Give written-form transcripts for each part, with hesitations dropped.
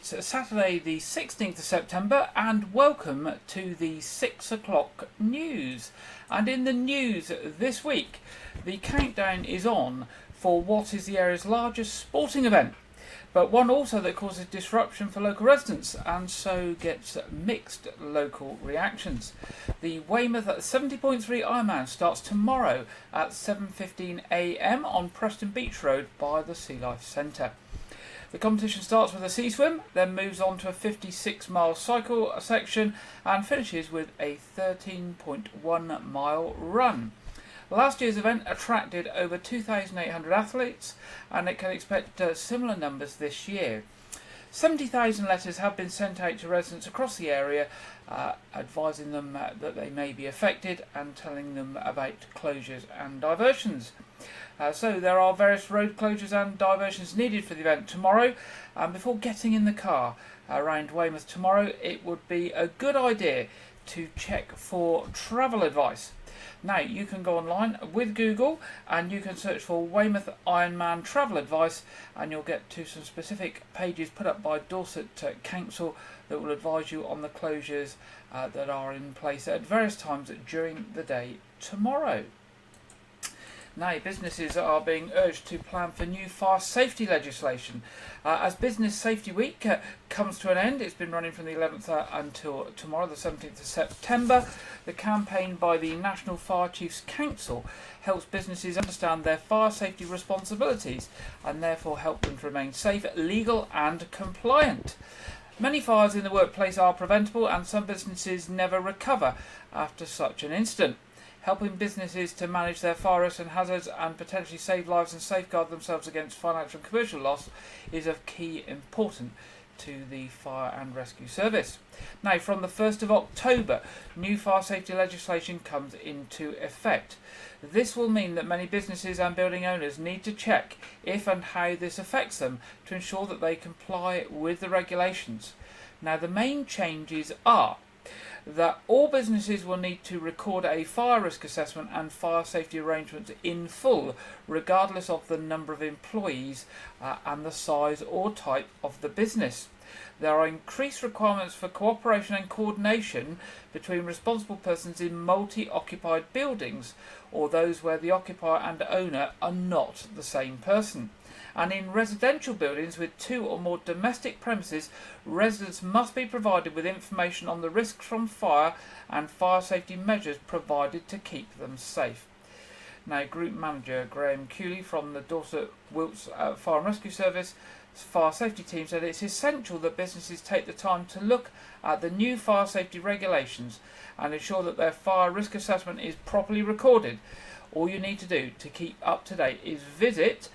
It's Saturday the 16th of September and welcome to the 6 o'clock news. And in the news this week, the countdown is on for what is the area's largest sporting event, but one also that causes disruption for local residents and so gets mixed local reactions. The Weymouth 70.3 Ironman starts tomorrow at 7:15 a.m. on Preston Beach Road by the Sea Life Centre. The competition starts with a sea swim, then moves on to a 56-mile cycle section and finishes with a 13.1-mile run. Last year's event attracted over 2,800 athletes and it can expect similar numbers this year. 70,000 letters have been sent out to residents across the area advising them that they may be affected and telling them about closures and diversions. So there are various road closures and diversions needed for the event tomorrow, and before getting in the car around Weymouth tomorrow it would be a good idea to check for travel advice. Now you can go online with Google and you can search for Weymouth Ironman travel advice and you'll get to some specific pages put up by Dorset Council that will advise you on the closures that are in place at various times during the day tomorrow. Now, businesses are being urged to plan for new fire safety legislation. As Business Safety Week comes to an end, it's been running from the 11th until tomorrow, the 17th of September. The campaign by the National Fire Chiefs Council helps businesses understand their fire safety responsibilities and therefore help them to remain safe, legal and compliant. Many fires in the workplace are preventable and some businesses never recover after such an incident. Helping businesses to manage their fire risks and hazards and potentially save lives and safeguard themselves against financial and commercial loss is of key importance to the Fire and Rescue Service. Now, from the 1st of October, new fire safety legislation comes into effect. This will mean that many businesses and building owners need to check if and how this affects them to ensure that they comply with the regulations. Now, the main changes are that all businesses will need to record a fire risk assessment and fire safety arrangements in full, regardless of the number of employees and the size or type of the business. There are increased requirements for cooperation and coordination between responsible persons in multi-occupied buildings or those where the occupier and owner are not the same person. And in residential buildings with two or more domestic premises, residents must be provided with information on the risks from fire and fire safety measures provided to keep them safe. Now, Group Manager Graham Cooley from the Dorset Wilts Fire and Rescue Service fire safety team said it's essential that businesses take the time to look at the new fire safety regulations and ensure that their fire risk assessment is properly recorded. All you need to do to keep up to date is visit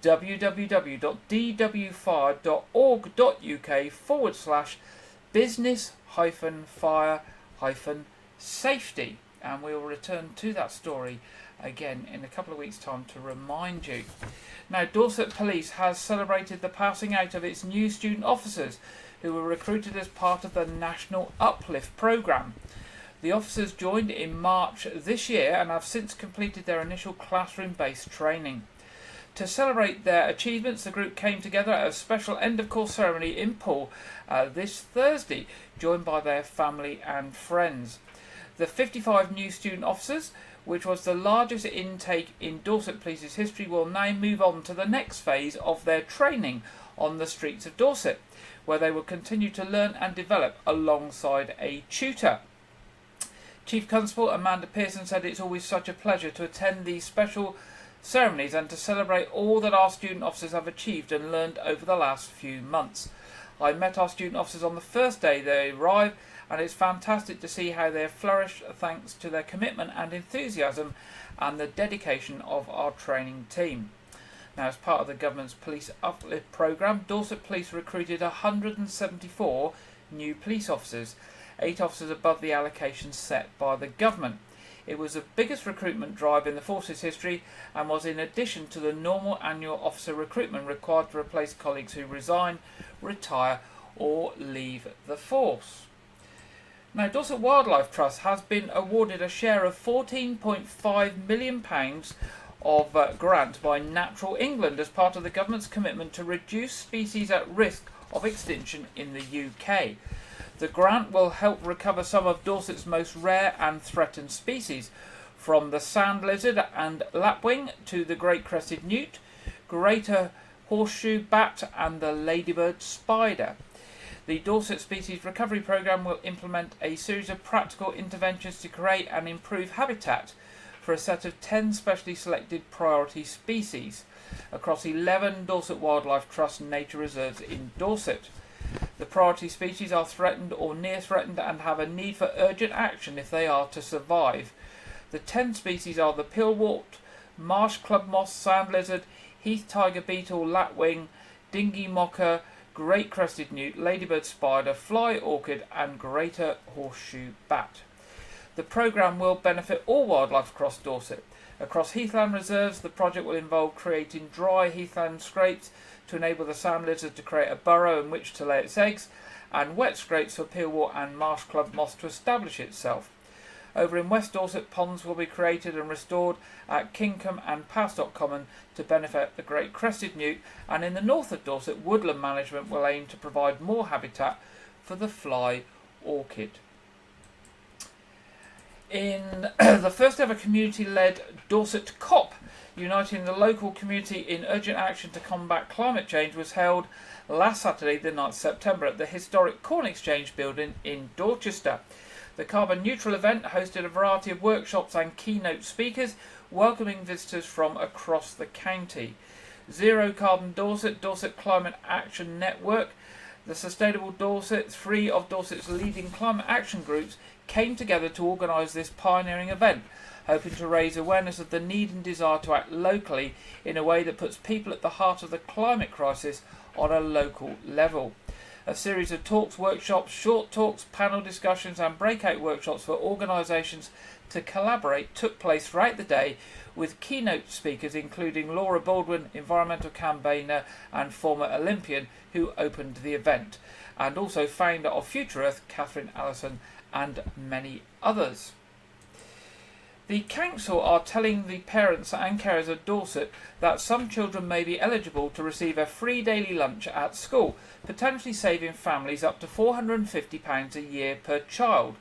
www.dwfire.org.uk/business-fire-safety, and we'll return to that story again in a couple of weeks' time to remind you. Now, Dorset Police has celebrated the passing out of its new student officers who were recruited as part of the National Uplift programme. The officers joined in March this year and have since completed their initial classroom-based training. To celebrate their achievements, the group came together at a special end-of-course ceremony in Poole this Thursday, joined by their family and friends. The 55 new student officers, which was the largest intake in Dorset Police's history, will now move on to the next phase of their training on the streets of Dorset, where they will continue to learn and develop alongside a tutor. Chief Constable Amanda Pearson said it's always such a pleasure to attend these special ceremonies and to celebrate all that our student officers have achieved and learned over the last few months. I met our student officers on the first day they arrived and it's fantastic to see how they have flourished thanks to their commitment and enthusiasm and the dedication of our training team. Now, as part of the government's Police Uplift programme, Dorset Police recruited 174 new police officers, 8 officers above the allocation set by the government. It was the biggest recruitment drive in the force's history and was in addition to the normal annual officer recruitment required to replace colleagues who resign, retire or leave the force. Now, Dorset Wildlife Trust has been awarded a share of £14.5 million of grant by Natural England as part of the government's commitment to reduce species at risk of extinction in the UK. The grant will help recover some of Dorset's most rare and threatened species, from the sand lizard and lapwing to the great crested newt, greater horseshoe bat and the ladybird spider. The Dorset Species Recovery Programme will implement a series of practical interventions to create and improve habitat for a set of 10 specially selected priority species across 11 Dorset Wildlife Trust nature reserves in Dorset. The priority species are threatened or near threatened and have a need for urgent action if they are to survive. The 10 species are the pillwort, marsh club moss, sand lizard, heath tiger beetle, lapwing, dingy mocker, great crested newt, ladybird spider, fly orchid and greater horseshoe bat. The programme will benefit all wildlife across Dorset. Across heathland reserves, the project will involve creating dry heathland scrapes to enable the sand lizard to create a burrow in which to lay its eggs, and wet scrapes for pillwort and marsh club moss to establish itself. Over in West Dorset, ponds will be created and restored at Kingham and Powstock Common to benefit the great crested newt, and in the north of Dorset, woodland management will aim to provide more habitat for the fly orchid. In the first ever community-led Dorset COP, uniting the local community in urgent action to combat climate change, was held last Saturday, the 9th September, at the historic Corn Exchange building in Dorchester. The carbon neutral event hosted a variety of workshops and keynote speakers, welcoming visitors from across the county. Zero Carbon Dorset, Dorset Climate Action Network, the Sustainable Dorset, three of Dorset's leading climate action groups came together to organise this pioneering event, hoping to raise awareness of the need and desire to act locally in a way that puts people at the heart of the climate crisis on a local level. A series of talks, workshops, short talks, panel discussions and breakout workshops for organisations to collaborate took place throughout the day, with keynote speakers including Laura Baldwin, environmental campaigner and former Olympian, who opened the event, and also founder of Future Earth, Catherine Allison, and many others. The council are telling the parents and carers of Dorset that some children may be eligible to receive a free daily lunch at school, potentially saving families up to £450 a year per child.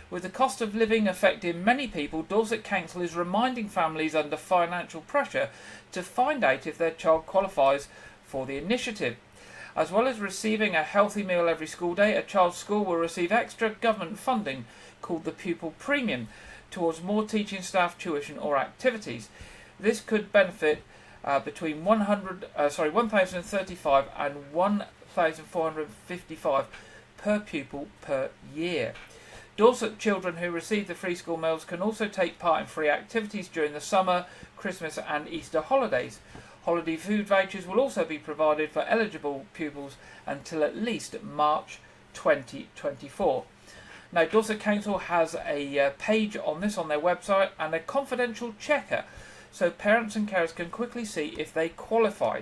With the cost of living affecting many people, Dorset Council is reminding families under financial pressure to find out if their child qualifies for the initiative. As well as receiving a healthy meal every school day, a child's school will receive extra government funding called the Pupil Premium towards more teaching staff, tuition or activities. This could benefit between 1,035 and 1,455 per pupil per year. Dorset children who receive the free school meals can also take part in free activities during the summer, Christmas and Easter holidays. Holiday food vouchers will also be provided for eligible pupils until at least March 2024. Now, Dorset Council has a page on this on their website and a confidential checker, so parents and carers can quickly see if they qualify.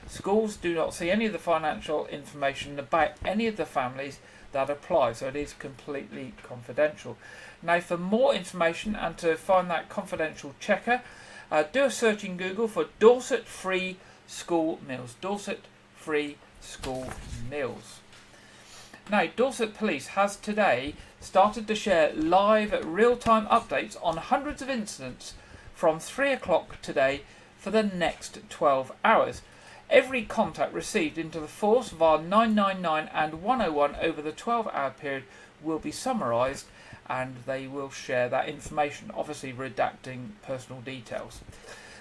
Schools do not see any of the financial information about any of the families that apply, so it is completely confidential. Now, for more information and to find that confidential checker, do a search in Google for Dorset Free School Meals. Dorset Free School Meals. Now, Dorset Police has today started to share live real-time updates on hundreds of incidents from 3 o'clock today for the next 12 hours. Every contact received into the force via 999 and 101 over the 12-hour period will be summarised, and they will share that information, obviously redacting personal details.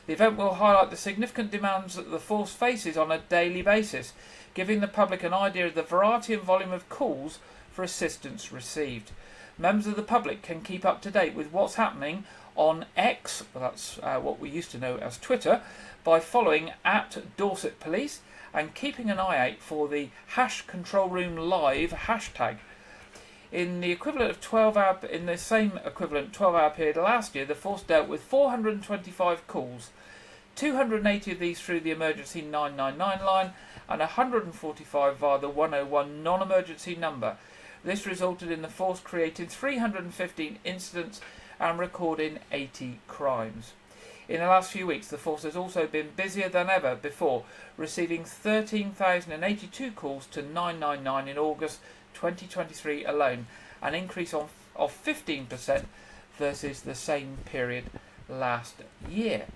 The event will highlight the significant demands that the force faces on a daily basis, giving the public an idea of the variety and volume of calls for assistance received. Members of the public can keep up to date with what's happening on X, well, that's what we used to know as Twitter, by following @Dorset Police and keeping an eye out for the #ControlRoomLive hashtag. In the same equivalent 12-hour period last year, the force dealt with 425 calls, 280 of these through the emergency 999 line and 145 via the 101 non-emergency number. This resulted in the force creating 315 incidents and recording 80 crimes. In the last few weeks, the force has also been busier than ever before, receiving 13,082 calls to 999 in August 2023 alone, an increase of 15% versus the same period last year.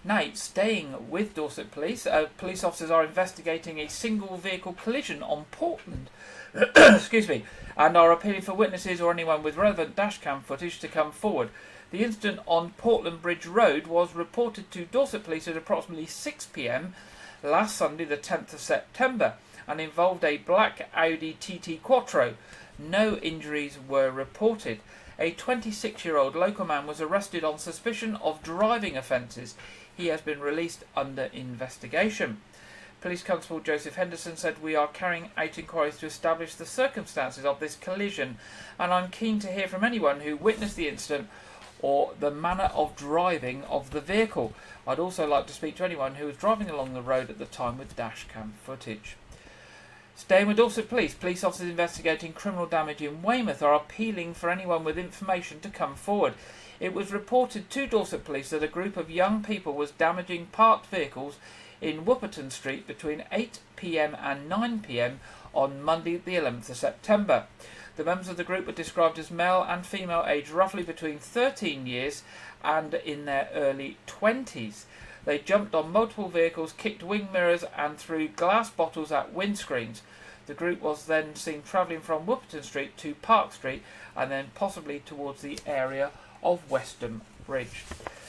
Now, staying with Dorset Police, police officers are investigating a single vehicle collision on Portland excuse me, and are appealing for witnesses or anyone with relevant dashcam footage to come forward. The incident on Portland Bridge Road was reported to Dorset Police at approximately 6 p.m. last Sunday, the 10th of September, and involved a black Audi TT Quattro. No injuries were reported. A 26-year-old local man was arrested on suspicion of driving offences. He has been released under investigation. Police Constable Joseph Henderson said, "We are carrying out inquiries to establish the circumstances of this collision, and I'm keen to hear from anyone who witnessed the incident or the manner of driving of the vehicle. I'd also like to speak to anyone who was driving along the road at the time with dashcam footage." Staying with Dorset Police, police officers investigating criminal damage in Weymouth are appealing for anyone with information to come forward. It was reported to Dorset Police that a group of young people was damaging parked vehicles in Wupperton Street between 8 p.m. and 9 p.m. on Monday the 11th of September. The members of the group were described as male and female, aged roughly between 13 years and in their early 20s. They jumped on multiple vehicles, kicked wing mirrors and threw glass bottles at windscreens. The group was then seen travelling from Wupperton Street to Park Street and then possibly towards the area of Westham Bridge.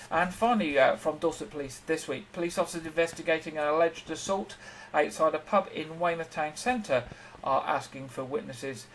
And finally, from Dorset Police this week, police officers investigating an alleged assault outside a pub in Weymouth Town Centre are asking for witnesses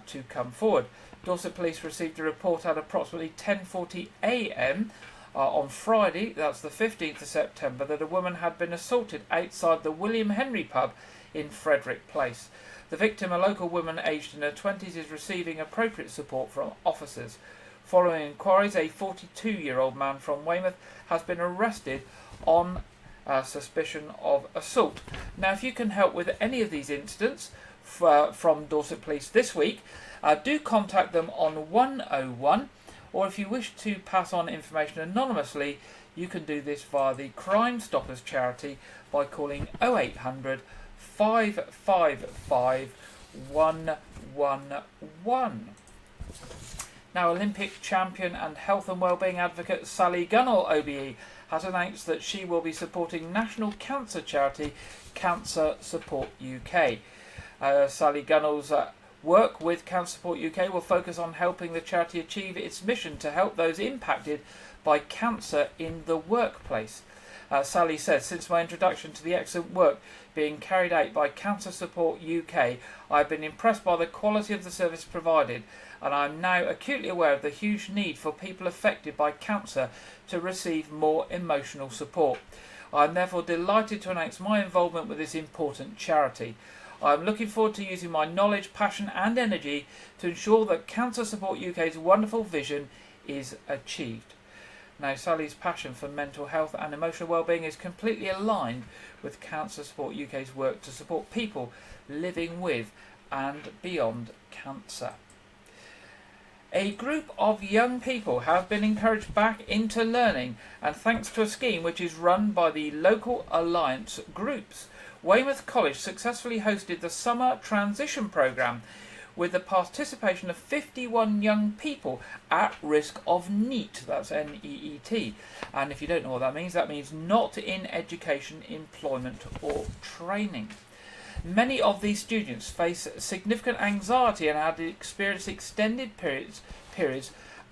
to come forward. Dorset Police received a report at approximately 10:40 a.m. On Friday, that's the 15th of September, that a woman had been assaulted outside the William Henry pub in Frederick Place. The victim, a local woman aged in her 20s, is receiving appropriate support from officers. Following inquiries, a 42-year-old man from Weymouth has been arrested on suspicion of assault. Now, if you can help with any of these incidents from Dorset Police this week, do contact them on 101, or if you wish to pass on information anonymously, you can do this via the Crime Stoppers charity by calling 0800 555 111. Now, Olympic champion and health and wellbeing advocate Sally Gunnell OBE has announced that she will be supporting national cancer charity Cancer Support UK. Sally Gunnell's work with Cancer Support UK will focus on helping the charity achieve its mission to help those impacted by cancer in the workplace. Sally says, "Since my introduction to the excellent work being carried out by Cancer Support UK, I have been impressed by the quality of the service provided, and I am now acutely aware of the huge need for people affected by cancer to receive more emotional support. I am therefore delighted to announce my involvement with this important charity. I am looking forward to using my knowledge, passion and energy to ensure that Cancer Support UK's wonderful vision is achieved." Now, Sally's passion for mental health and emotional wellbeing is completely aligned with Cancer Support UK's work to support people living with and beyond cancer. A group of young people have been encouraged back into learning, and thanks to a scheme which is run by the local alliance groups, Weymouth College successfully hosted the Summer Transition Programme with the participation of 51 young people at risk of NEET, that's N-E-E-T. And if you don't know what that means not in education, employment or training. Many of these students face significant anxiety and had experienced extended periods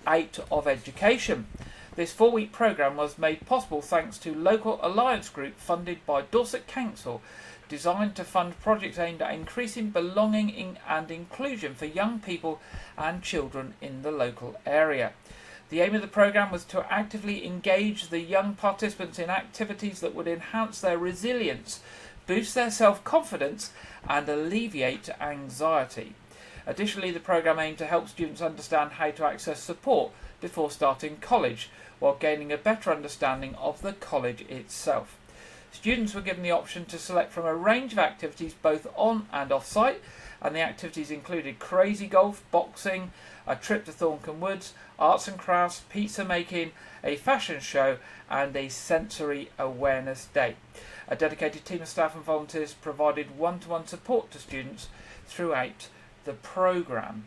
out of education. This 4-week programme was made possible thanks to local alliance group funded by Dorset Council, designed to fund projects aimed at increasing belonging and inclusion for young people and children in the local area. The aim of the programme was to actively engage the young participants in activities that would enhance their resilience, boost their self-confidence and alleviate anxiety. Additionally, the programme aimed to help students understand how to access support before starting college, while gaining a better understanding of the college itself. Students were given the option to select from a range of activities both on and off-site, and the activities included crazy golf, boxing, a trip to Thorncombe Woods, arts and crafts, pizza making, a fashion show, and a sensory awareness day. A dedicated team of staff and volunteers provided one-to-one support to students throughout the programme.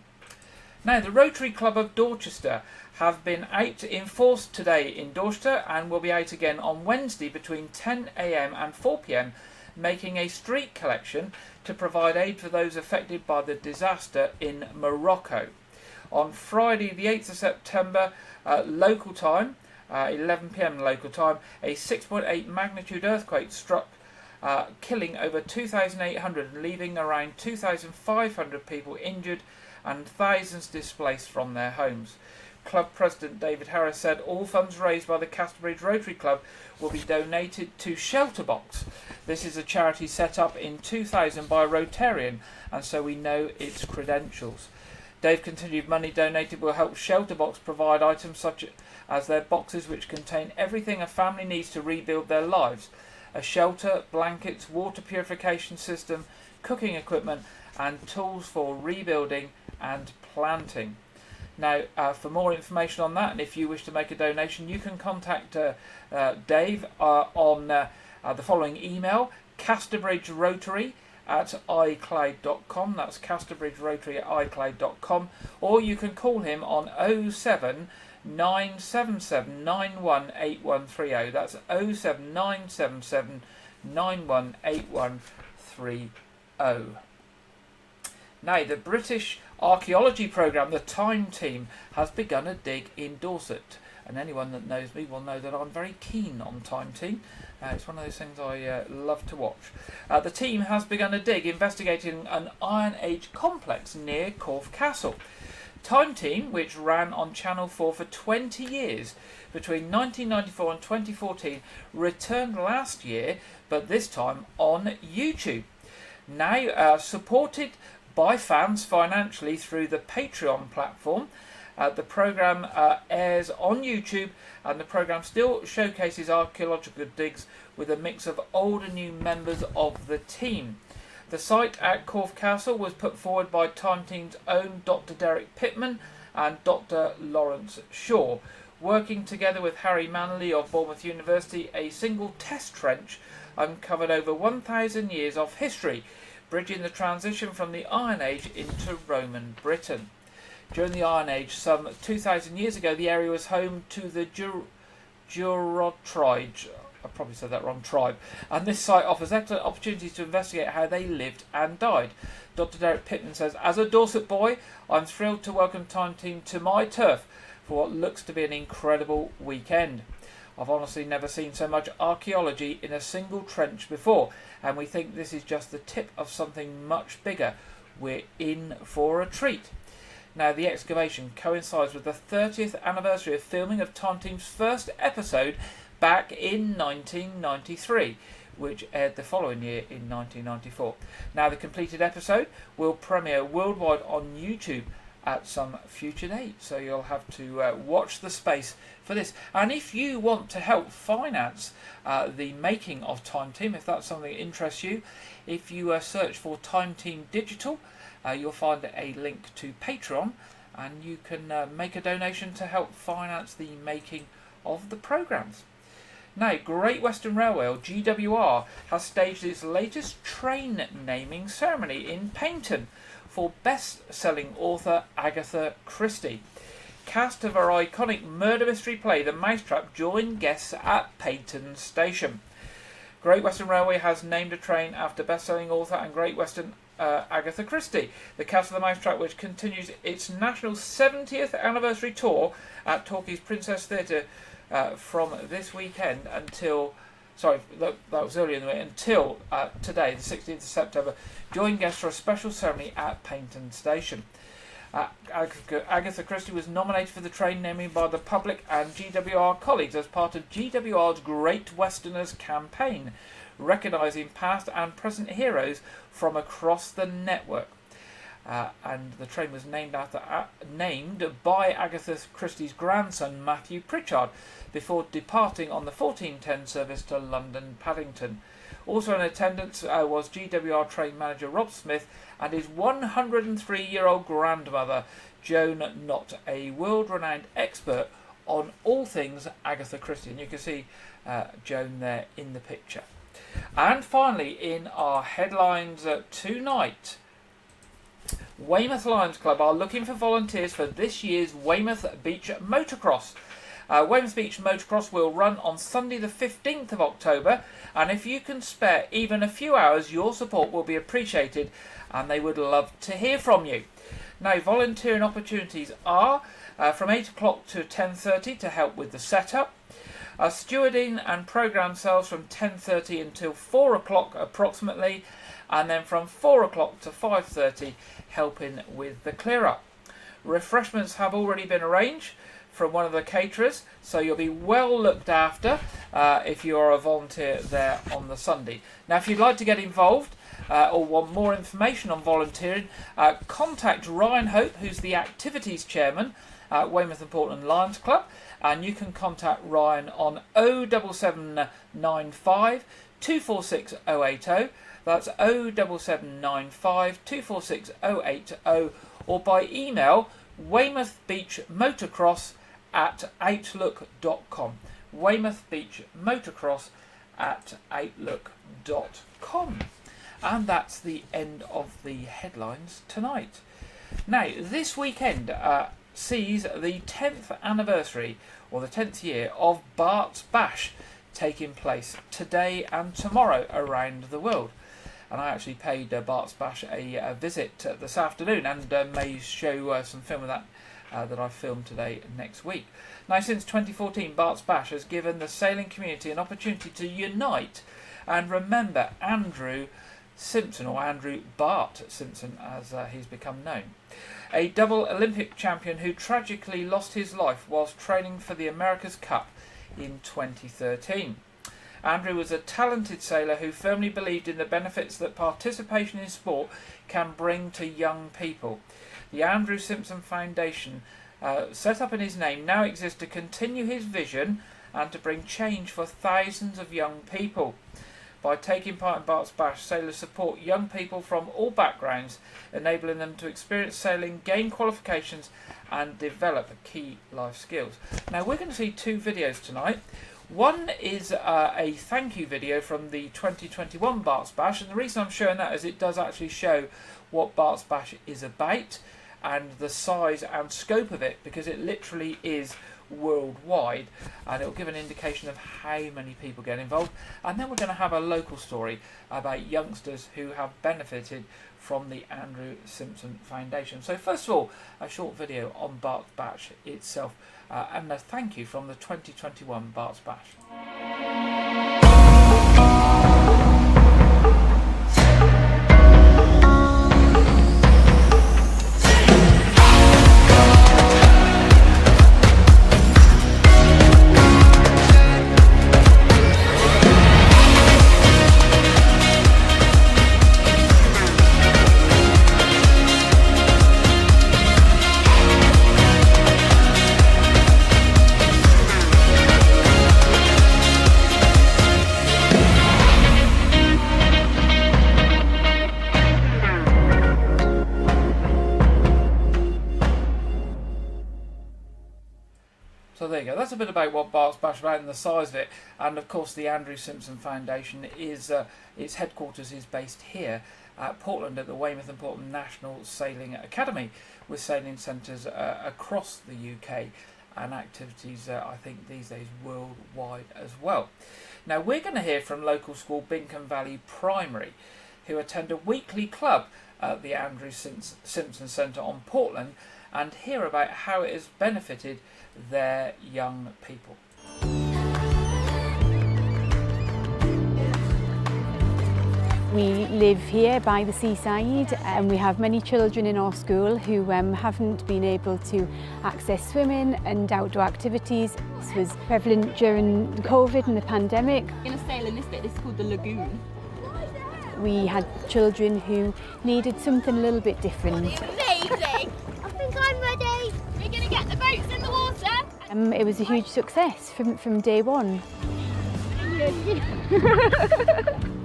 Now, the Rotary Club of Dorchester have been out in force today in Dorchester and will be out again on Wednesday between 10 a.m. and 4 p.m, making a street collection to provide aid for those affected by the disaster in Morocco. On Friday the 8th of September, local time, 11 p.m. local time, a 6.8 magnitude earthquake struck, killing over 2,800 and leaving around 2,500 people injured and thousands displaced from their homes. Club President David Harris said all funds raised by the Casterbridge Rotary Club will be donated to Shelterbox. This is a charity set up in 2000 by a Rotarian, and so we know its credentials. Dave continued, money donated will help Shelterbox provide items such as their boxes which contain everything a family needs to rebuild their lives. A shelter, blankets, water purification system, cooking equipment and tools for rebuilding and planting. Now, for more information on that, and if you wish to make a donation, you can contact Dave on the following email: casterbridgerotary@icloud.com. That's casterbridgerotary@icloud.com. Or you can call him on 07977 918130. That's 07977 918130. Now, the British archaeology programme, the Time Team, has begun a dig in Dorset. And anyone that knows me will know that I'm very keen on Time Team. It's one of those things I love to watch. The team has begun a dig investigating an Iron Age complex near Corfe Castle. Time Team, which ran on Channel 4 for 20 years, between 1994 and 2014, returned last year, but this time on YouTube. Now supported by fans financially through the Patreon platform. The programme airs on YouTube, and the programme still showcases archaeological digs with a mix of old and new members of the team. The site at Corfe Castle was put forward by Time Team's own Dr. Derek Pittman and Dr. Lawrence Shaw. Working together with Harry Manley of Bournemouth University, a single test trench uncovered over 1,000 years of history, bridging the transition from the Iron Age into Roman Britain. During the Iron Age, some 2,000 years ago, the area was home to the Durotrides, I probably said that wrong, tribe, and this site offers excellent opportunities to investigate how they lived and died. Dr. Derek Pittman says, as a Dorset boy, I'm thrilled to welcome Time Team to my turf for what looks to be an incredible weekend. I've honestly never seen so much archaeology in a single trench before, and we think this is just the tip of something much bigger. We're in for a treat. Now, the excavation coincides with the 30th anniversary of filming of Time Team's first episode back in 1993, which aired the following year in 1994. Now, the completed episode will premiere worldwide on YouTube at some future date, so you'll have to watch the space for this. And if you want to help finance the making of Time Team, if that's something that interests you, if you search for Time Team Digital, you'll find a link to Patreon, and you can make a donation to help finance the making of the programmes. Now, Great Western Railway, or GWR, has staged its latest train naming ceremony in Paignton for best-selling author Agatha Christie. Cast of her iconic murder mystery play The Mousetrap joined guests at Paignton Station. Great Western Railway has named a train after best-selling author and Great Western Agatha Christie. The cast of The Mousetrap, which continues its national 70th anniversary tour at Torquay's Princess Theatre from this weekend until... Sorry, that was earlier in the week, until today, the 16th of September, joined guests for a special ceremony at Paignton Station. Agatha Christie was nominated for the train naming by the public and GWR colleagues as part of GWR's Great Westerners campaign, recognising past and present heroes from across the network. And the train was named by Agatha Christie's grandson Matthew Pritchard before departing on the 1410 service to London Paddington. Also in attendance was GWR trained manager Rob Smith and his 103-year-old grandmother, Joan Knott, a world-renowned expert on all things Agatha Christie. And you can see Joan there in the picture. And finally, in our headlines tonight, Weymouth Lions Club are looking for volunteers for this year's Weymouth Beach Motocross. Weymouth Beach Motocross will run on Sunday the 15th of October, and if you can spare even a few hours, your support will be appreciated and they would love to hear from you. Now, volunteering opportunities are from 8 o'clock to 10:30 to help with the setup, stewarding and programme sales from 10:30 until 4 o'clock approximately, and then from 4 o'clock to 5:30 helping with the clear up. Refreshments have already been arranged from one of the caterers, so you'll be well looked after if you are a volunteer there on the Sunday. Now, if you'd like to get involved or want more information on volunteering, contact Ryan Hope, who's the activities chairman at Weymouth and Portland Lions Club, and you can contact Ryan on 07795 246 080. That's 07795 246 080, or by email weymouthbeachmotocross@outlook.com. weymouthbeachmotocross@outlook.com. And that's the end of the headlines tonight. Now, this weekend sees the 10th anniversary, or the 10th year, of Bart's Bash taking place today and tomorrow around the world. And I actually paid Bart's Bash a visit this afternoon, and may show some film of that that I filmed today next week. Now, since 2014, Bart's Bash has given the sailing community an opportunity to unite and remember Andrew Simpson, or Andrew Bart Simpson as he's become known. A double Olympic champion who tragically lost his life whilst training for the America's Cup in 2013. Andrew was a talented sailor who firmly believed in the benefits that participation in sport can bring to young people. The Andrew Simpson Foundation, set up in his name, now exists to continue his vision and to bring change for thousands of young people. By taking part in Bart's Bash, sailors support young people from all backgrounds, enabling them to experience sailing, gain qualifications and develop key life skills. Now, we're going to see two videos tonight. One is a thank you video from the 2021 Bart's Bash, and the reason I'm showing that is it does actually show what Bart's Bash is about and the size and scope of it, because it literally is worldwide, and it'll give an indication of how many people get involved. And then we're going to have a local story about youngsters who have benefited from the Andrew Simpson Foundation. So first of all, a short video on Bart's Bash itself, and a thank you from the 2021 Bart's Bash. So there you go, that's a bit about what Bart's Bash is about and the size of it. And of course the Andrew Simpson Foundation is, its headquarters is based here at Portland at the Weymouth and Portland National Sailing Academy, with sailing centres across the UK and activities I think these days worldwide as well. Now we're going to hear from local school Bingham Valley Primary, who attend a weekly club at the Andrew Simpson Centre on Portland, and hear about how it has benefited their young people. We live here by the seaside, and we have many children in our school who haven't been able to access swimming and outdoor activities. This was prevalent during COVID and the pandemic. We're going to sail in this bit, this is called the lagoon. We had children who needed something a little bit different. Amazing! I think I'm ready. We're going to get the boats in the water. It was a huge success from day one.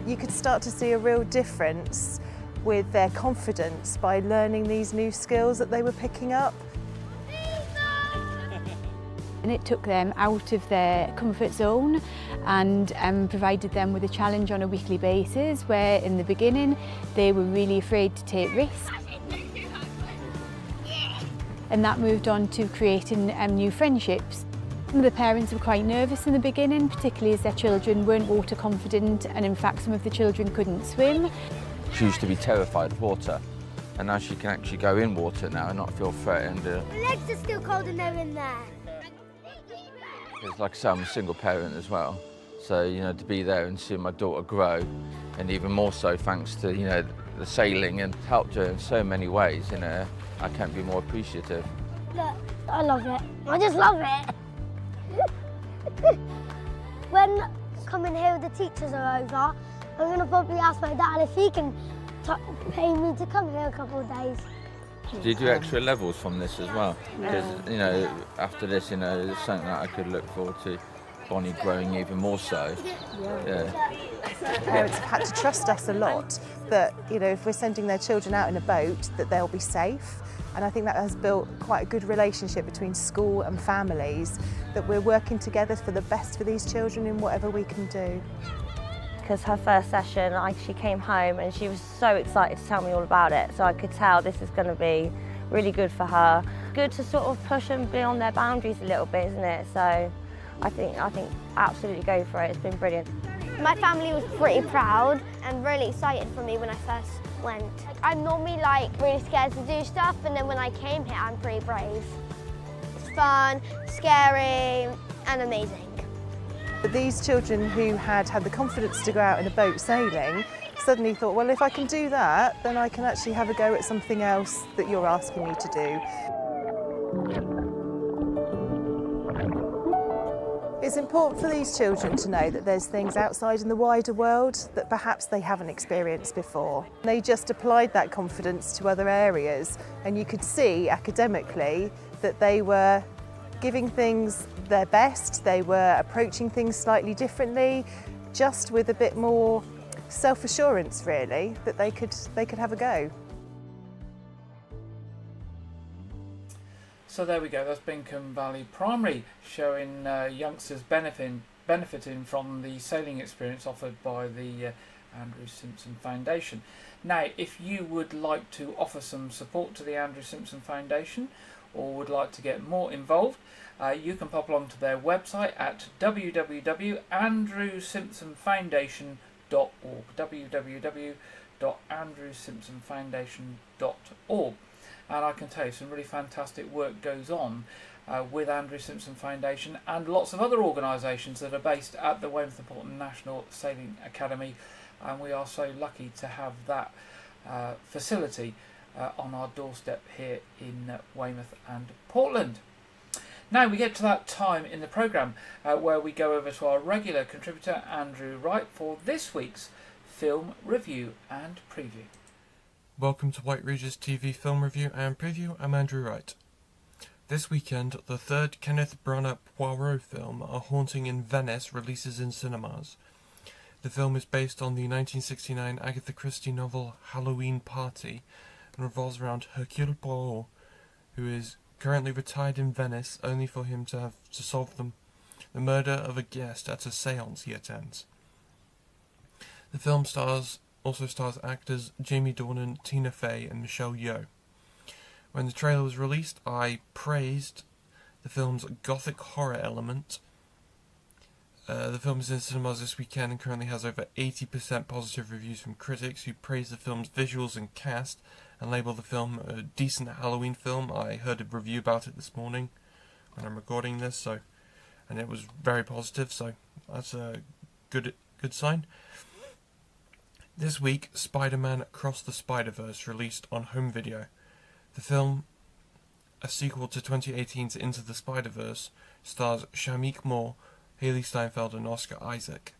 You could start to see a real difference with their confidence by learning these new skills that they were picking up. And it took them out of their comfort zone and provided them with a challenge on a weekly basis, where in the beginning they were really afraid to take risks. And that moved on to creating new friendships. Some of the parents were quite nervous in the beginning, particularly as their children weren't water confident, and in fact some of the children couldn't swim. She used to be terrified of water, and now she can actually go in water now and not feel threatened. My legs are still cold and they're in there. Because like I say, I'm a single parent as well, so you know, to be there and see my daughter grow, and even more so thanks to the sailing, and helped her in so many ways. I can't be more appreciative. Look, I love it. I just love it. When coming here with the teachers are over, I'm going to probably ask my dad if he can pay me to come here a couple of days. Do you do extra levels from this as well? Because after this, it's something that I could look forward to Bonnie growing even more so. Yeah. Parents have had to trust us a lot that if we're sending their children out in a boat, that they'll be safe. And I think that has built quite a good relationship between school and families, that we're working together for the best for these children in whatever we can do. Because her first session, she came home and she was so excited to tell me all about it. So I could tell this is going to be really good for her. Good to sort of push them beyond their boundaries a little bit, isn't it? So I think absolutely go for it. It's been brilliant. My family was pretty proud and really excited for me when I first went. I'm normally really scared to do stuff, and then when I came here, I'm pretty brave. It's fun, scary, and amazing. But these children who had the confidence to go out in a boat sailing suddenly thought, well, if I can do that, then I can actually have a go at something else that you're asking me to do. It's important for these children to know that there's things outside in the wider world that perhaps they haven't experienced before. They just applied that confidence to other areas, and you could see academically that they were giving things their best, they were approaching things slightly differently, just with a bit more self-assurance really, that they could have a go. So there we go, that's Bingham Valley Primary, showing youngsters benefiting from the sailing experience offered by the Andrew Simpson Foundation. Now, if you would like to offer some support to the Andrew Simpson Foundation, or would like to get more involved, you can pop along to their website at www.andrewsimpsonfoundation.org, www.andrewsimpsonfoundation.org. And I can tell you some really fantastic work goes on with Andrew Simpson Foundation and lots of other organisations that are based at the Weymouth and Portland National Sailing Academy, and we are so lucky to have that facility on our doorstep here in Weymouth and Portland. Now we get to that time in the programme where we go over to our regular contributor Andrew Wright for this week's film review and preview. Welcome to White Rouge's TV film review and preview. I'm Andrew Wright. This weekend, the third Kenneth Branagh Poirot film, A Haunting in Venice, releases in cinemas. The film is based on the 1969 Agatha Christie novel Halloween Party and revolves around Hercule Poirot, who is currently retired in Venice, only for him to have to solve the murder of a guest at a séance he attends. The film also stars actors Jamie Dornan, Tina Fey and Michelle Yeoh. When the trailer was released, I praised the film's gothic horror element. The film is in cinemas this weekend and currently has over 80% positive reviews from critics who praise the film's visuals and cast and label the film a decent Halloween film. I heard a review about it this morning when I'm recording this, and it was very positive, so that's a good sign. This week, Spider-Man Across the Spider-Verse released on home video. The film, a sequel to 2018's Into the Spider-Verse, stars Shameik Moore, Haley Steinfeld and Oscar Isaac.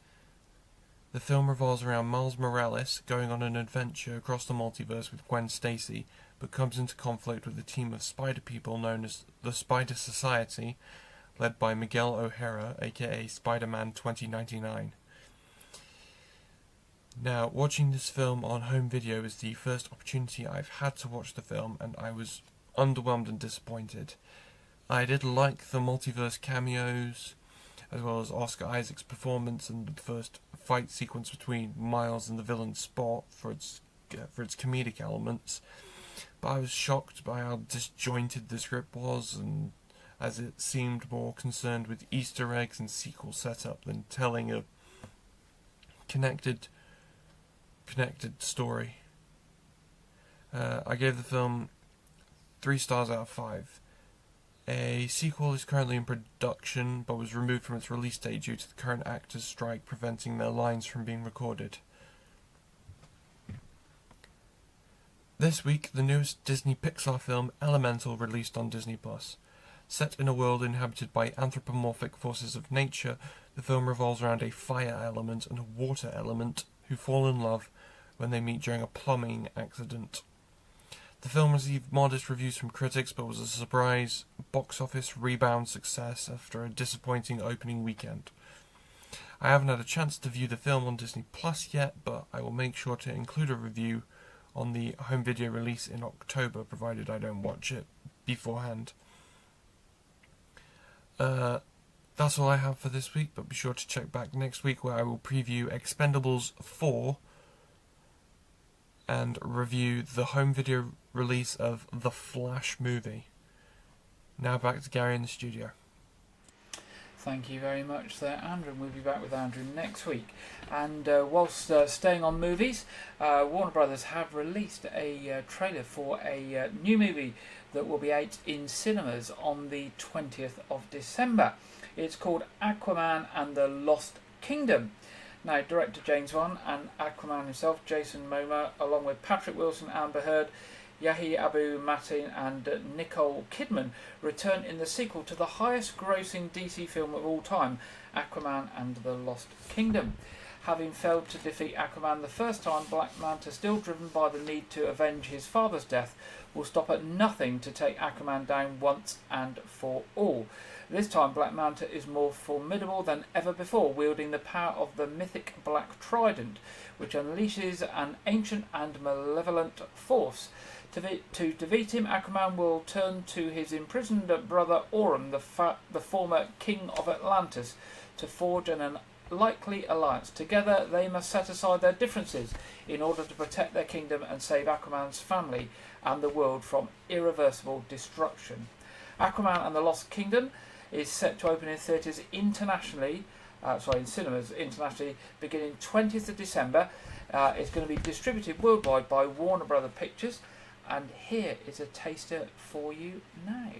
The film revolves around Miles Morales going on an adventure across the multiverse with Gwen Stacy, but comes into conflict with a team of spider people known as the Spider Society, led by Miguel O'Hara, aka Spider-Man 2099. Now, watching this film on home video is the first opportunity I've had to watch the film, and I was underwhelmed and disappointed. I did like the multiverse cameos, as well as Oscar Isaac's performance and the first fight sequence between Miles and the villain Spot for its comedic elements, but I was shocked by how disjointed the script was, and as it seemed more concerned with Easter eggs and sequel setup than telling a connected story. I gave the film 3 stars out of 5. A sequel is currently in production, but was removed from its release date due to the current actors' strike preventing their lines from being recorded. This week, the newest Disney Pixar film, Elemental, released on Disney+. Set in a world inhabited by anthropomorphic forces of nature, the film revolves around a fire element and a water element who fall in love when they meet during a plumbing accident. The film received modest reviews from critics, but was a surprise box office rebound success after a disappointing opening weekend. I haven't had a chance to view the film on Disney Plus yet, but I will make sure to include a review on the home video release in October, provided I don't watch it beforehand. That's all I have for this week, but be sure to check back next week where I will preview Expendables 4 and review the home video release of The Flash movie. Now back to Gary in the studio. Thank you very much there, Andrew, and we'll be back with Andrew next week. And whilst staying on movies, Warner Brothers have released a trailer for a new movie that will be out in cinemas on the 20th of December. It's called Aquaman and the Lost Kingdom. Now, director James Wan and Aquaman himself, Jason Momoa, along with Patrick Wilson, Amber Heard, Yahi Abu Mateen and Nicole Kidman, return in the sequel to the highest grossing DC film of all time, Aquaman and the Lost Kingdom. Having failed to defeat Aquaman the first time, Black Manta, still driven by the need to avenge his father's death, will stop at nothing to take Aquaman down once and for all. This time Black Manta is more formidable than ever before, wielding the power of the mythic Black Trident, which unleashes an ancient and malevolent force. To defeat him, Aquaman will turn to his imprisoned brother Aurum, the former king of Atlantis, to forge an unlikely alliance. Together they must set aside their differences in order to protect their kingdom and save Aquaman's family and the world from irreversible destruction. Aquaman and the Lost Kingdom is set to open in theatres in cinemas internationally, beginning 20th of December. It's going to be distributed worldwide by Warner Brothers Pictures, and here is a taster for you now.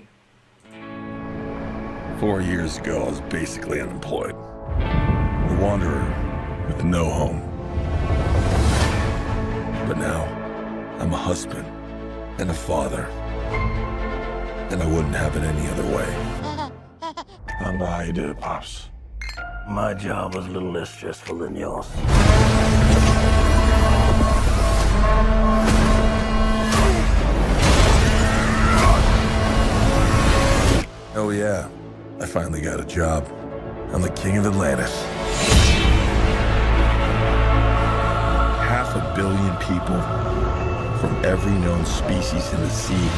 4 years ago, I was basically unemployed. A wanderer with no home. But now, I'm a husband and a father. And I wouldn't have it any other way. I don't know how you did it, Pops. My job was a little less stressful than yours. Oh yeah, I finally got a job. I'm the king of Atlantis. 500 million people from every known species in the sea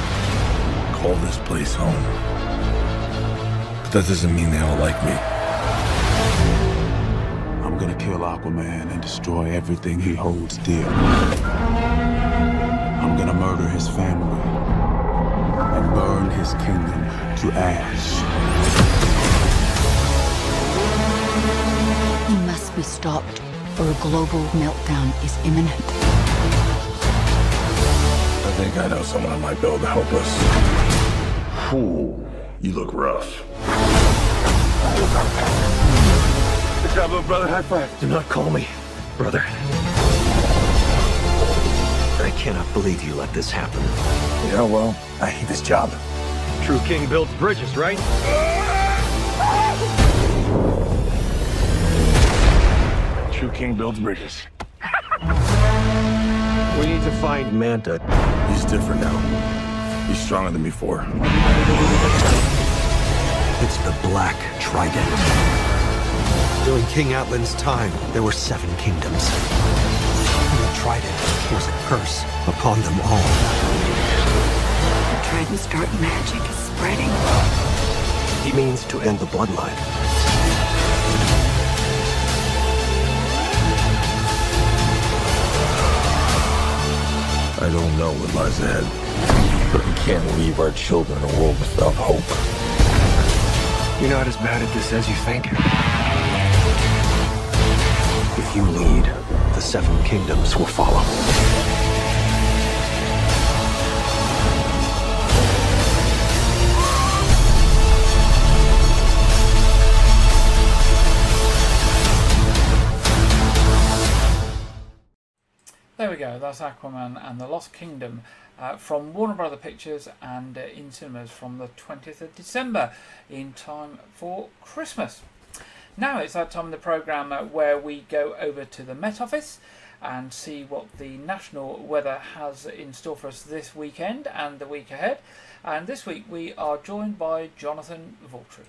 call this place home. But that doesn't mean they all like me. I'm gonna kill Aquaman and destroy everything he holds dear. I'm gonna murder his family and burn his kingdom to ash. He must be stopped, or a global meltdown is imminent. I think I know someone I might be able to help us. Ooh, you look rough. Good job, little brother. High five. Do not call me brother. I cannot believe you let this happen. Yeah, well, I hate this job. True king builds bridges, right? True king builds bridges. We need to find Manta. He's different now. He's stronger than before. It's the Black Trident. During King Atlan's time, there were 7 kingdoms. trident was a curse upon them all. The Trident's dark magic is spreading. He means to end the bloodline. I don't know what lies ahead, but we can't leave our children in a world without hope. You're not as bad at this as you think. If you lead, the Seven Kingdoms will follow. There we go, that's Aquaman and the Lost Kingdom from Warner Brother Pictures and in cinemas from the 20th of December in time for Christmas. Now it's that time of the programme where we go over to the Met Office and see what the national weather has in store for us this weekend and the week ahead. And this week we are joined by Jonathan Vaultry.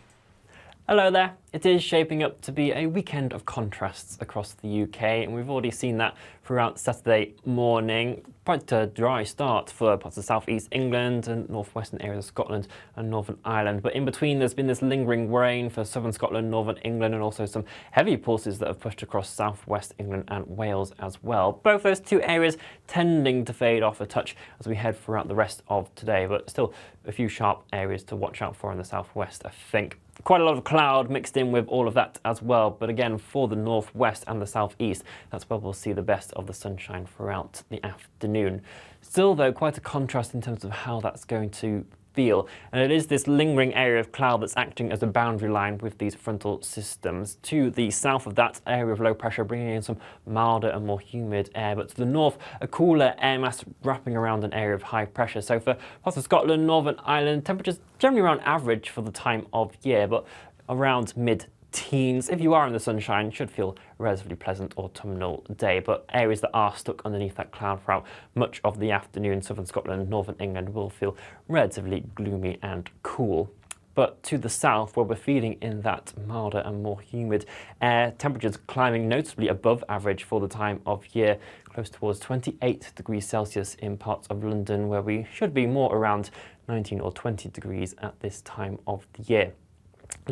Hello there. It is shaping up to be a weekend of contrasts across the UK, and we've already seen that throughout Saturday morning. Quite a dry start for parts of South East England and northwestern areas of Scotland and Northern Ireland. But in between, there's been this lingering rain for southern Scotland, Northern England, and also some heavy pulses that have pushed across southwest England and Wales as well. Both those two areas tending to fade off a touch as we head throughout the rest of today, but still a few sharp areas to watch out for in the southwest, I think. Quite a lot of cloud mixed in with all of that as well, but again for the northwest and the southeast, that's where we'll see the best of the sunshine throughout the afternoon. Still though, quite a contrast in terms of how that's going to feel, and it is this lingering area of cloud that's acting as a boundary line with these frontal systems. To the south of that area of low pressure, bringing in some milder and more humid air, but to the north, a cooler air mass wrapping around an area of high pressure. So for parts of Scotland, Northern Ireland, temperatures generally around average for the time of year, but around mid-teens. If you are in the sunshine, should feel a relatively pleasant autumnal day, but areas that are stuck underneath that cloud throughout much of the afternoon, southern Scotland, Northern England, will feel relatively gloomy and cool. But to the south, where we're feeling in that milder and more humid air, temperatures climbing noticeably above average for the time of year, close towards 28 degrees Celsius in parts of London, where we should be more around 19 or 20 degrees at this time of the year.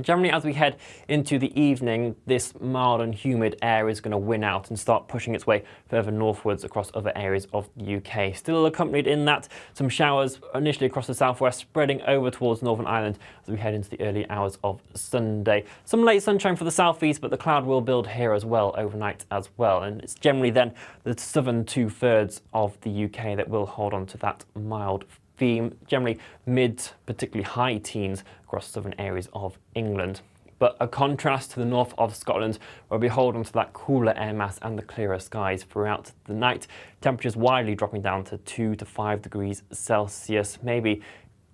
Generally, as we head into the evening, this mild and humid air is going to win out and start pushing its way further northwards across other areas of the UK. Still accompanied in that some showers initially across the southwest, spreading over towards Northern Ireland as we head into the early hours of Sunday. Some late sunshine for the southeast, but the cloud will build here as well overnight as well. And it's generally then the southern 2/3 of the UK that will hold on to that mild theme, generally mid, particularly high teens across southern areas of England. But a contrast to the north of Scotland, where we hold on to that cooler air mass and the clearer skies throughout the night. Temperatures widely dropping down to 2 to 5 degrees Celsius, maybe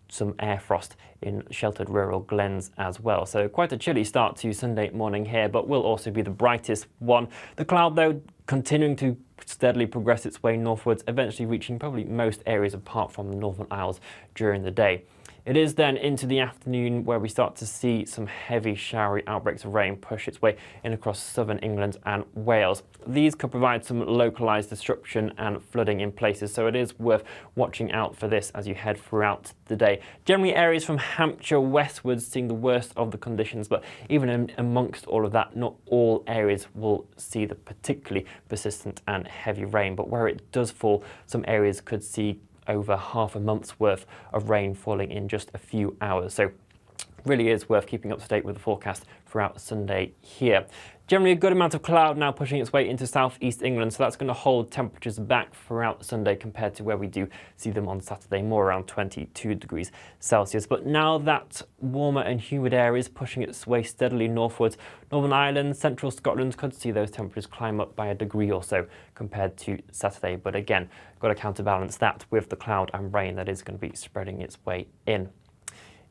some air frost in sheltered rural glens as well. So quite a chilly start to Sunday morning here, but will also be the brightest one. The cloud, though, continuing to steadily progress its way northwards, eventually reaching probably most areas apart from the Northern Isles during the day. It is then into the afternoon where we start to see some heavy showery outbreaks of rain push its way in across southern England and Wales. These could provide some localised disruption and flooding in places, so it is worth watching out for this as you head throughout the day. Generally areas from Hampshire westwards seeing the worst of the conditions, but even amongst all of that, not all areas will see the particularly persistent and heavy rain, but where it does fall, some areas could see over half a month's worth of rain falling in just a few hours. So really is worth keeping up to date with the forecast throughout Sunday here. Generally a good amount of cloud now pushing its way into southeast England, so that's going to hold temperatures back throughout Sunday compared to where we do see them on Saturday, more around 22 degrees Celsius. But now that warmer and humid air is pushing its way steadily northwards, Northern Ireland, central Scotland could see those temperatures climb up by a degree or so compared to Saturday. But again, got to counterbalance that with the cloud and rain that is going to be spreading its way in.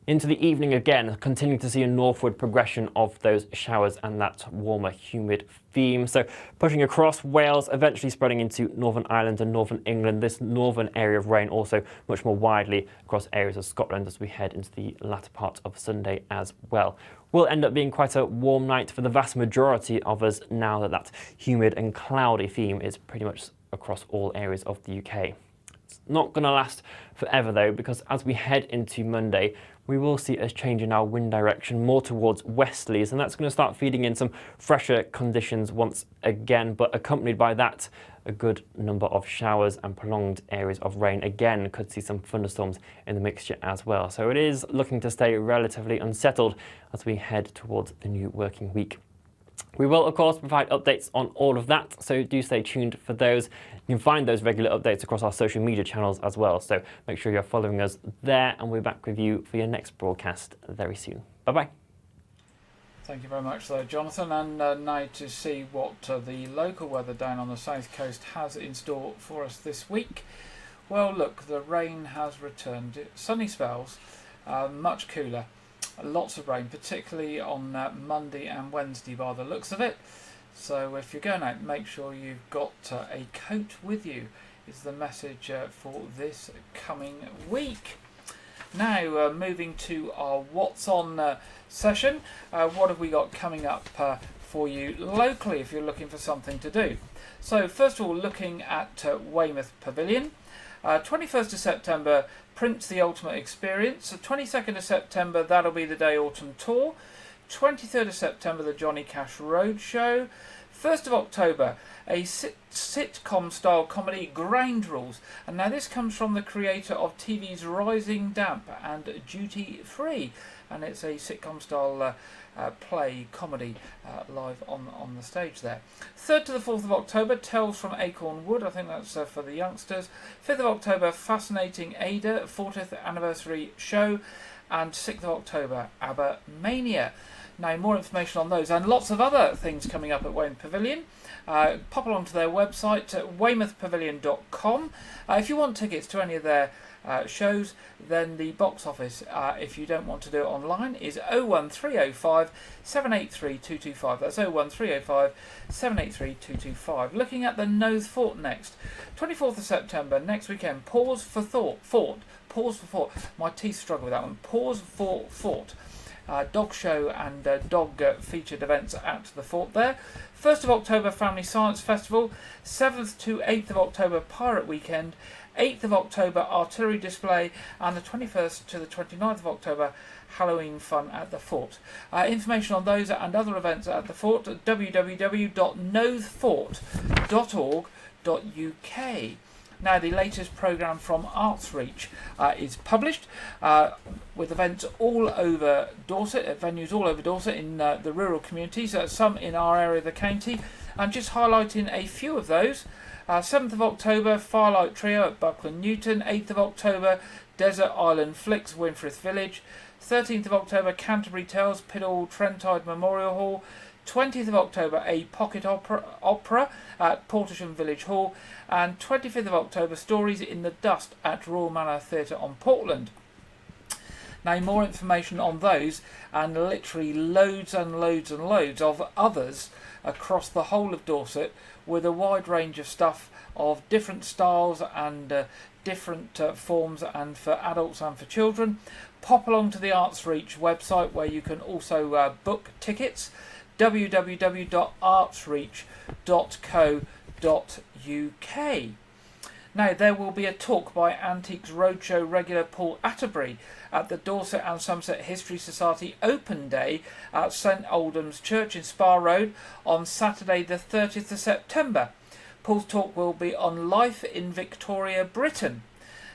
Into the evening again, continuing to see a northward progression of those showers and that warmer, humid theme. So pushing across Wales, eventually spreading into Northern Ireland and Northern England. This northern area of rain also much more widely across areas of Scotland as we head into the latter part of Sunday as well. Will end up being quite a warm night for the vast majority of us now that that humid and cloudy theme is pretty much across all areas of the UK. It's not going to last forever though, because as we head into Monday, we will see us change in our wind direction more towards westerlies, and that's going to start feeding in some fresher conditions once again, but accompanied by that, a good number of showers and prolonged areas of rain. Again, could see some thunderstorms in the mixture as well. So it is looking to stay relatively unsettled as we head towards the new working week. We will, of course, provide updates on all of that, so do stay tuned for those. You can find those regular updates across our social media channels as well, so make sure you're following us there, and we'll be back with you for your next broadcast very soon. Bye-bye. Thank you very much there, Jonathan. And now to see what the local weather down on the south coast has in store for us this week. Well, look, the rain has returned. Sunny spells, much cooler. Lots of rain, particularly on Monday and Wednesday by the looks of it. So if you're going out, make sure you've got a coat with you, is the message for this coming week. Now, moving to our What's On session. What have we got coming up for you locally if you're looking for something to do? So first of all, looking at Weymouth Pavilion. 21st of September, Prince the Ultimate Experience. 22nd of September, that'll be the Day Autumn Tour. 23rd of September, the Johnny Cash Roadshow. 1st of October, a sitcom-style comedy, Ground Rules. And now this comes from the creator of TV's Rising Damp and Duty Free. And it's a sitcom-style play, comedy, live on the stage there. 3rd to the 4th of October, Tales from Acorn Wood. I think that's for the youngsters. 5th of October, Fascinating Ada, 40th anniversary show. And 6th of October, ABBA Mania. Now, more information on those and lots of other things coming up at Weymouth Pavilion. Pop along to their website at weymouthpavilion.com. If you want tickets to any of their shows, then the box office, if you don't want to do it online, is 01305 783 225. That's 01305 783 225. Looking at the Knowth Fort next. 24th of September, next weekend, Pause for Thought. My teeth struggle with that one. Pause for Thought. Dog show and dog featured events at the fort there. 1st of October, Family Science Festival. 7th to 8th of October, Pirate Weekend. 8th of October, Artillery Display. And the 21st to the 29th of October, Halloween Fun at the fort. Information on those and other events at the fort at www.knowthfort.org.uk. Now, the latest programme from ArtsReach is published with events all over Dorset, at venues all over Dorset in the rural communities, some in our area of the county, and just highlighting a few of those. 7th of October, Firelight Trio at Buckland Newton. 8th of October, Desert Island Flicks, Winfrith Village. 13th of October, Canterbury Tales, Piddle Trentide Memorial Hall. 20th of October, a pocket opera at Portersham Village Hall. And 25th of October, Stories in the Dust at Royal Manor Theatre on Portland. Now, more information on those and literally loads and loads and loads of others across the whole of Dorset, with a wide range of stuff of different styles and different forms, and for adults and for children. Pop along to the ArtsReach website, where you can also book tickets. www.artsreach.co.uk. Now, there will be a talk by Antiques Roadshow regular Paul Atterbury at the Dorset and Somerset History Society Open Day at St Aldham's Church in Spa Road on Saturday the 30th of September. Paul's talk will be on life in Victoria, Britain.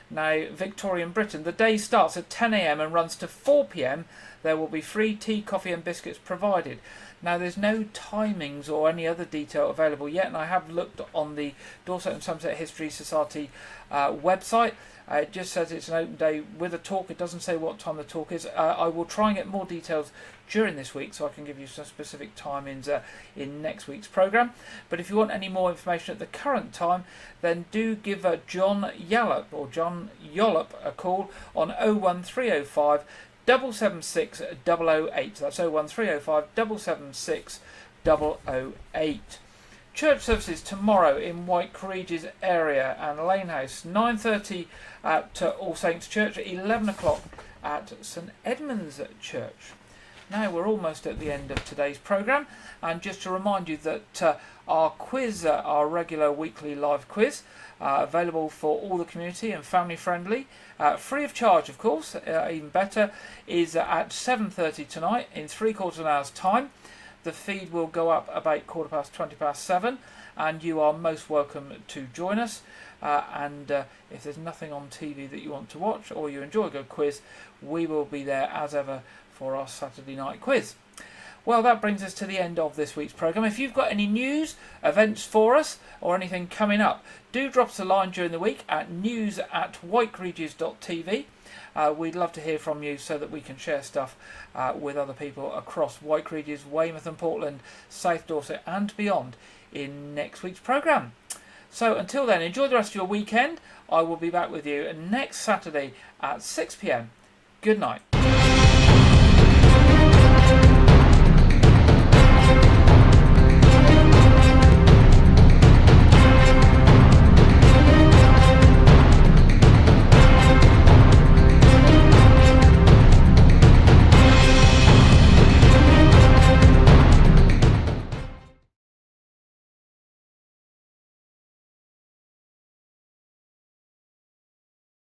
Now, Victorian Britain, the day starts at 10 a.m. and runs to 4 p.m. There will be free tea, coffee and biscuits provided. Now, there's no timings or any other detail available yet, and I have looked on the Dorset and Somerset History Society website. It just says it's an open day with a talk. It doesn't say what time the talk is. I will try and get more details during this week, so I can give you some specific timings in next week's programme. But if you want any more information at the current time, then do give John Yallop a call on 01305 776 008. That's 01305 776 008. Church services tomorrow in White Regis area and Lane House. 9:30 at All Saints Church, 11 o'clock at St Edmund's Church. Now we're almost at the end of today's programme, and just to remind you that our quiz, our regular weekly live quiz, available for all the community and family friendly, free of charge of course, even better, is at 7:30 tonight in 3/4 hours time. The feed will go up about 7:15, and you are most welcome to join us. And if there's nothing on TV that you want to watch or you enjoy a good quiz, we will be there as ever for our Saturday night quiz. Well, that brings us to the end of this week's programme. If you've got any news, events for us, or anything coming up, do drop us a line during the week at news@whiteregis.tv. We'd love to hear from you so that we can share stuff with other people across White Regis, Weymouth and Portland, South Dorset and beyond in next week's programme. So until then, enjoy the rest of your weekend. I will be back with you next Saturday at 6 p.m. Good night.